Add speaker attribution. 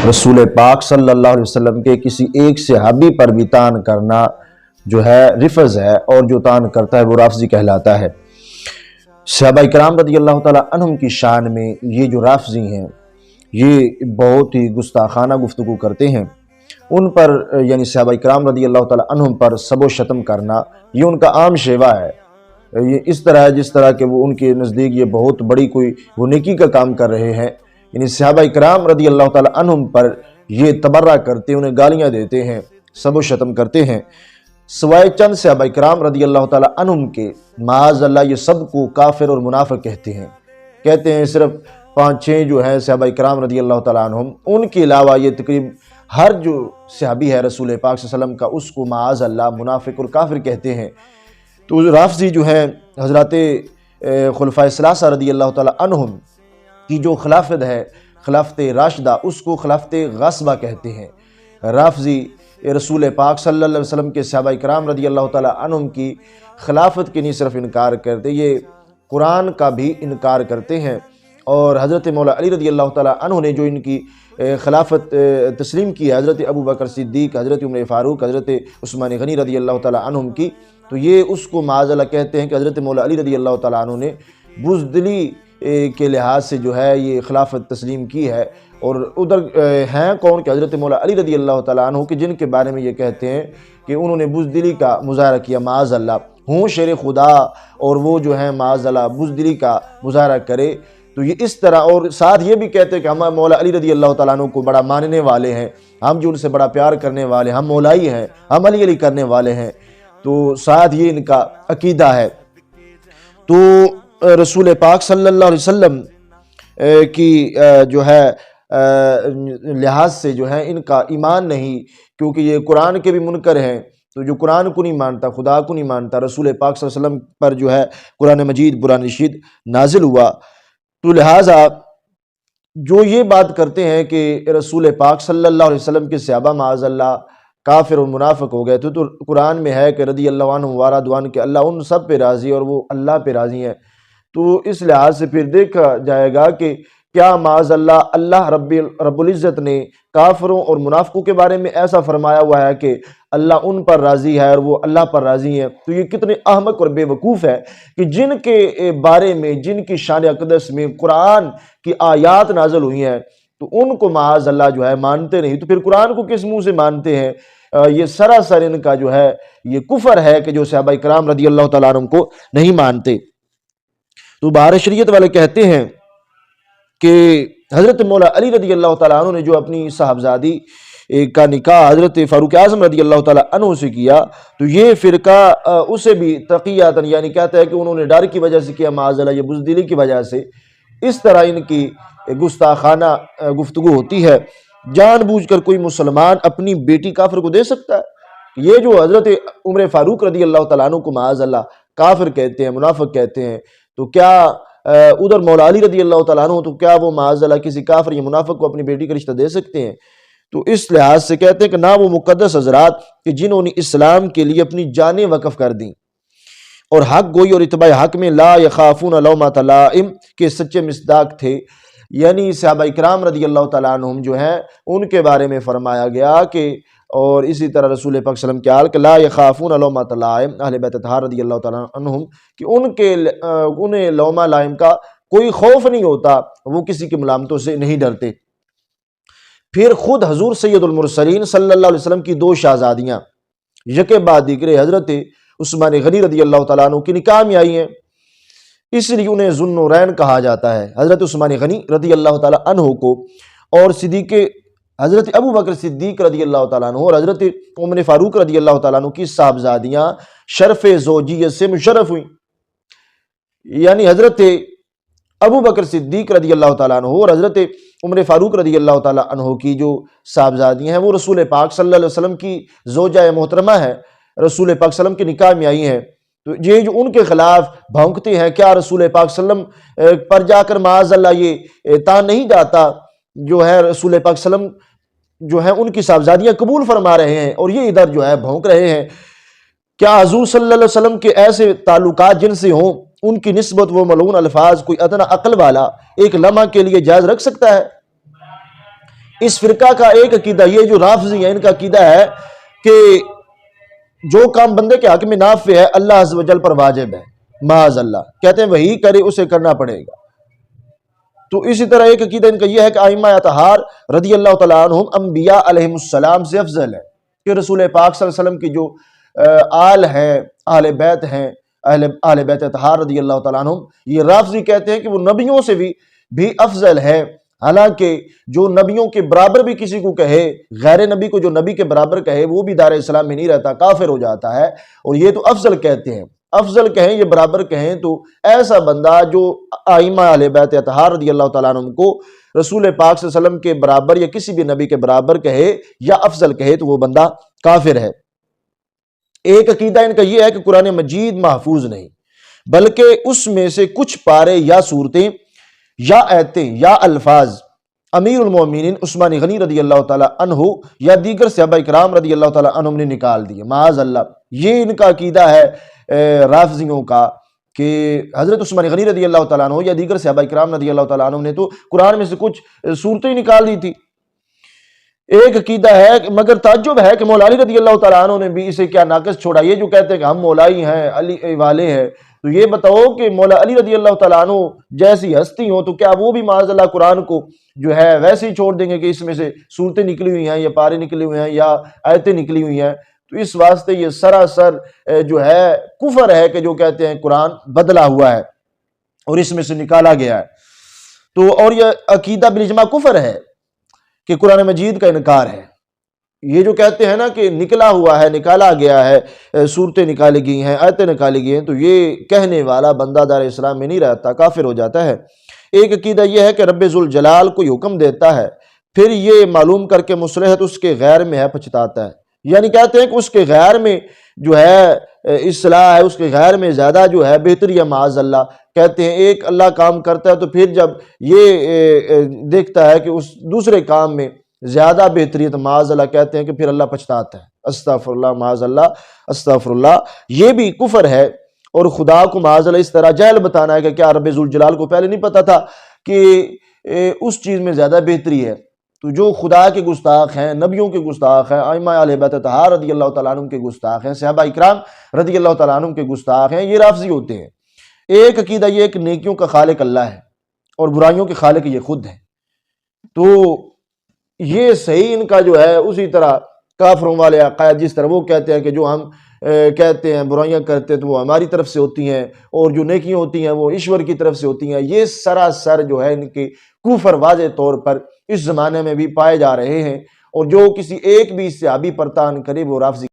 Speaker 1: رسول پاک صلی اللہ علیہ وسلم کے کسی ایک صحابی پر بھی طعن کرنا جو ہے رفض ہے، اور جو طعن کرتا ہے وہ رافضی کہلاتا ہے۔ صحابہ کرام رضی اللہ تعالیٰ عنہم کی شان میں یہ جو رافضی ہیں یہ بہت ہی گستاخانہ گفتگو کرتے ہیں۔ ان پر یعنی صحابہ کرام رضی اللہ تعالیٰ عنہم پر سب و شتم کرنا یہ ان کا عام شیوا ہے۔ یہ اس طرح ہے جس طرح کہ وہ ان کے نزدیک یہ بہت بڑی کوئی وہ نیکی کا کام کر رہے ہیں، یعنی صحابہ کرام رضی اللہ تعالیٰ عنہم پر یہ تبرہ کرتے ہیں، انہیں گالیاں دیتے ہیں، سب و شتم کرتے ہیں۔ سوائے چند صحابہ کرام رضی اللہ تعالیٰ عنہم کے معاذ اللہ یہ سب کو کافر اور منافق کہتے ہیں صرف 5-6 جو ہیں صحابہ کرام رضی اللہ تعالیٰ عنہم، ان کے علاوہ یہ تقریباً ہر جو صحابی ہے رسول پاک صلی اللہ علیہ وسلم کا اس کو معاذ اللہ منافق اور کافر کہتے ہیں۔ تو رافضی جو ہیں حضرات خلفائے ثلاثہ رضی اللہ تعالیٰ عنہم کی جو خلافت ہے، خلافت راشدہ، اس کو خلافت غاصبہ کہتے ہیں۔ رافضی رسول پاک صلی اللہ علیہ وسلم کے صحابہ کرام رضی اللہ تعالیٰ عنہم کی خلافت کے نہیں صرف انکار کرتے، یہ قرآن کا بھی انکار کرتے ہیں، اور حضرت مولا علی رضی اللہ تعالیٰ عنہ نے جو ان کی خلافت تسلیم کی ہے، حضرت ابو بکر صدیق، حضرت عمر فاروق، حضرت عثمان غنی رضی اللہ تعالیٰ عنہم کی، تو یہ اس کو معاذ اللہ کہتے ہیں کہ حضرت مولا علی رضی اللہ تعالیٰ عنہ نے بزدلی کے لحاظ سے جو ہے یہ خلافت تسلیم کی ہے۔ اور ادھر ہیں کون کہ حضرت مولا علی رضی اللہ تعالیٰ عنہ کہ جن کے بارے میں یہ کہتے ہیں کہ انہوں نے بزدلی کا مظاہرہ کیا، معاذ اللہ ہوں شیر خدا، اور وہ جو ہیں معاذ اللہ بزدلی کا مظاہرہ کرے، تو یہ اس طرح، اور ساتھ یہ بھی کہتے ہیں کہ ہم مولا علی رضی اللہ تعالیٰ عنہ کو بڑا ماننے والے ہیں، ہم جو ان سے بڑا پیار کرنے والے، ہم مولائی ہیں، ہم علی علی کرنے والے ہیں، تو ساتھ یہ ان کا عقیدہ ہے۔ تو رسول پاک صلی اللہ علیہ وسلم کی جو ہے لحاظ سے جو ہے ان کا ایمان نہیں، کیونکہ یہ قرآن کے بھی منکر ہیں، تو جو قرآن کو نہیں مانتا، خدا کو نہیں مانتا، رسول پاک صلی اللہ علیہ وسلم پر جو ہے قرآن مجید قرآن رشید نازل ہوا، تو لہٰذا جو یہ بات کرتے ہیں کہ رسول پاک صلی اللہ علیہ وسلم کے صحابہ معاذ اللہ کافر اور منافق ہو گئے، تو قرآن میں ہے کہ رضی اللہ عنہ ورضوان کہ اللہ ان سب پہ راضی اور وہ اللہ پہ راضی ہیں۔ تو اس لحاظ سے پھر دیکھا جائے گا کہ کیا معاذ اللہ رب العزت نے کافروں اور منافقوں کے بارے میں ایسا فرمایا ہوا ہے کہ اللہ ان پر راضی ہے اور وہ اللہ پر راضی ہیں؟ تو یہ کتنے احمق اور بے وقوف ہے کہ جن کے بارے میں، جن کی شان اقدس میں قرآن کی آیات نازل ہوئی ہیں، تو ان کو معاذ اللہ جو ہے مانتے نہیں، تو پھر قرآن کو کس منہ سے مانتے ہیں؟ یہ سراسر ان کا جو ہے یہ کفر ہے کہ جو صحابہ کرام رضی اللہ تعالیٰ عنہ کو نہیں مانتے۔ تو بہار شریعت والے کہتے ہیں کہ حضرت مولا علی رضی اللہ تعالیٰ عنہ نے جو اپنی صاحبزادی کا نکاح حضرت فاروق اعظم رضی اللہ تعالیٰ عنہ سے کیا، تو یہ فرقہ اسے بھی تقیاتاً یعنی کہتا ہے کہ انہوں نے ڈر کی وجہ سے کیا، معاذ اللہ یہ بزدلی کی وجہ سے، اس طرح ان کی گستاخانہ گفتگو ہوتی ہے۔ جان بوجھ کر کوئی مسلمان اپنی بیٹی کافر کو دے سکتا ہے؟ یہ جو حضرت عمر فاروق رضی اللہ تعالیٰ عنہ کو معاذ اللہ کافر کہتے ہیں، منافق کہتے ہیں، تو کیا ادھر مولا علی رضی اللہ تعالیٰ عنہ، تو کیا وہ معاذ اللہ کسی کافر یا منافق کو اپنی بیٹی کا رشتہ دے سکتے ہیں؟ تو اس لحاظ سے کہتے ہیں کہ نہ وہ مقدس حضرات کہ جنہوں نے اسلام کے لیے اپنی جانیں وقف کر دیں اور حق گوئی اور اتباع حق میں لا یخافون لومۃ لائم کے سچے مصداق تھے، یعنی صحابہ کرام رضی اللہ تعالیٰ عنہم جو ہیں ان کے بارے میں فرمایا گیا کہ، اور اسی طرح رسول پاک صلی اللہ علیہ وسلم کے حال کہ لا یخافون لومۃ لائم، اہل بیت اطہار رضی اللہ تعالیٰ عنہم کہ انہیں لومہ لائم کا کوئی خوف نہیں ہوتا، وہ کسی کی ملامتوں سے نہیں ڈرتے۔ پھر خود حضور سید المرسلین صلی اللہ علیہ وسلم کی 2 شہزادیاں یکے بعد دیگرے حضرت عثمان غنی رضی اللہ تعالیٰ عنہ کی نکاح میں آئی ہیں، اس لیے انہیں ذو النورین کہا جاتا ہے۔ حضرت عثمان غنی رضی اللہ تعالیٰ عنہ کو اور صدیق حضرت ابو بکر صدیق رضی اللہ تعالیٰ عنہ اور حضرت عمر فاروق رضی اللہ تعالیٰ عنہ کی صاحبزادیاں شرف زوجیت سے مشرف ہوئیں، یعنی حضرت ابو بکر صدیق رضی اللہ تعالیٰ عنہ اور حضرت عمر فاروق رضی اللہ تعالیٰ عنہ کی جو صاحبزادیاں ہیں وہ رسول پاک صلی اللہ علیہ وسلم کی زوجہ محترمہ ہے، رسول پاک صلی اللہ علیہ وسلم کے نکاح میں آئی ہیں۔ تو یہ جو ان کے خلاف بھونکتے ہیں، کیا رسول پاک صلی اللہ علیہ وسلم پر جا کر معاذ اللہ یہ تان نہیں جاتا جو ہے رسول پاک صلی اللہ علیہ وسلم جو ہے ان کی صاحبزادیاں قبول فرما رہے ہیں اور یہ ادھر جو ہے بھونک رہے ہیں؟ کیا حضور صلی اللہ علیہ وسلم کے ایسے تعلقات جن سے ہوں ان کی نسبت وہ ملعون الفاظ کوئی ادنا عقل والا ایک لمحہ کے لیے جائز رکھ سکتا ہے؟ اس فرقہ کا ایک عقیدہ یہ جو رافضی ہیں ان کا عقیدہ ہے کہ جو کام بندے کے حق میں نافع ہے اللہ عز و جل پر واجب ہے، معاذ اللہ، کہتے ہیں وہی کرے اسے کرنا پڑے گا۔ تو اسی طرح ایک عقیدہ ان کا یہ ہے کہ ائمہ اطہار رضی اللہ تعالیٰ عنہم انبیاء علیہم السلام سے افضل ہے، کہ رسول پاک صلی اللہ علیہ وسلم کی جو آل ہیں، اہل بیت ہیں، اہل بیت اطہار رضی اللہ تعالیٰ عنہم، یہ رافضی کہتے ہیں کہ وہ نبیوں سے بھی افضل ہے، حالانکہ جو نبیوں کے برابر بھی کسی کو کہے، غیر نبی کو جو نبی کے برابر کہے وہ بھی دار اسلام میں نہیں رہتا، کافر ہو جاتا ہے، اور یہ تو افضل کہتے ہیں، افضل کہیں یہ برابر کہیں، تو ایسا بندہ جو ائمہ اہل بیت اطہار رضی اللہ تعالیٰ عنہ کو رسول پاک صلی اللہ علیہ وسلم کے برابر یا کسی بھی نبی کے برابر کہے یا افضل کہے تو وہ بندہ کافر ہے۔ ایک عقیدہ ان کا یہ ہے کہ قرآن مجید محفوظ نہیں، بلکہ اس میں سے کچھ پارے یا صورتیں یا آیتیں یا الفاظ امیر المومنین عثمان غنی رضی اللہ تعالیٰ عنہ یا دیگر صحابہ کرام رضی اللہ تعالیٰ عنہم نے نکال دیے، معاذ اللہ۔ یہ ان کا عقیدہ ہے رافضیوں کا کہ حضرت عثمان غنی رضی اللہ تعالیٰ عنہ یا دیگر صحابہ کرام رضی اللہ تعالیٰ عنہ نے تو قرآن میں سے کچھ صورتیں نکال دی تھی۔ ایک عقیدہ ہے مگر تعجب ہے کہ مولا علی رضی اللہ تعالیٰ عنہ نے بھی اسے کیا ناقص چھوڑا۔ یہ جو کہتے ہیں کہ ہم مولائی ہیں، علی والے ہیں، تو یہ بتاؤ کہ مولا علی رضی اللہ تعالیٰ عنہ جیسی ہستی ہوں تو کیا وہ بھی معاذ اللہ قرآن کو جو ہے ویسے ہی چھوڑ دیں گے کہ اس میں سے صورتیں نکلی ہوئی ہیں یا پارے نکلے ہوئے ہیں یا آیتیں نکلی ہوئی ہیں؟ تو اس واسطے یہ سراسر جو ہے کفر ہے کہ جو کہتے ہیں قرآن بدلا ہوا ہے اور اس میں سے نکالا گیا ہے۔ تو اور یہ عقیدہ بالاجماع کفر ہے کہ قرآن مجید کا انکار ہے۔ یہ جو کہتے ہیں نا کہ نکلا ہوا ہے، نکالا گیا ہے، صورتیں نکالی گئی ہیں، آیتیں نکالی گئی ہیں، تو یہ کہنے والا بندہ دار اسلام میں نہیں رہتا، کافر ہو جاتا ہے۔ ایک عقیدہ یہ ہے کہ رب ذوالجلال کوئی حکم دیتا ہے، پھر یہ معلوم کر کے مصلحت اس کے غیر میں ہے پچھتاتا ہے، یعنی کہتے ہیں کہ اس کے غیر میں جو ہے اصلاح ہے، اس کے غیر میں زیادہ جو ہے بہتری ہے، معاذ اللہ۔ کہتے ہیں ایک اللہ کام کرتا ہے تو پھر جب یہ دیکھتا ہے کہ اس دوسرے کام میں زیادہ بہتری ہے تو معاذ اللہ کہتے ہیں کہ پھر اللہ پچھتاتا ہے۔ استغفر اللہ، معاذ اللہ، استغفر اللہ۔ یہ بھی کفر ہے، اور خدا کو معاذ اللہ اس طرح جہل بتانا ہے کہ کیا رب ذوالجلال کو پہلے نہیں پتا تھا کہ اس چیز میں زیادہ بہتری ہے؟ تو جو خدا کے گستاخ ہیں، نبیوں کے گستاخ ہیں، ائمہ اہل بیت اطہار رضی اللہ تعالیٰ عنہ کے گستاخ ہیں، صحابہ اکرام رضی اللہ تعالیٰ عنہ کے گستاخ ہیں، یہ رافضی ہوتے ہیں۔ ایک عقیدہ یہ کہ نیکیوں کا خالق اللہ ہے اور برائیوں کے خالق یہ خود ہے، تو یہ صحیح ان کا جو ہے اسی طرح کافروں والے عقائد، جس طرح وہ کہتے ہیں کہ جو ہم کہتے ہیں برائیاں کرتے ہیں تو وہ ہماری طرف سے ہوتی ہیں اور جو نیکیاں ہوتی ہیں وہ ایشور کی طرف سے ہوتی ہیں، یہ سراسر جو ہے ان کے کفر واضح طور پر اس زمانے میں بھی پائے جا رہے ہیں، اور جو کسی ایک بھی صحابی پر طعن کرے وہ رافضی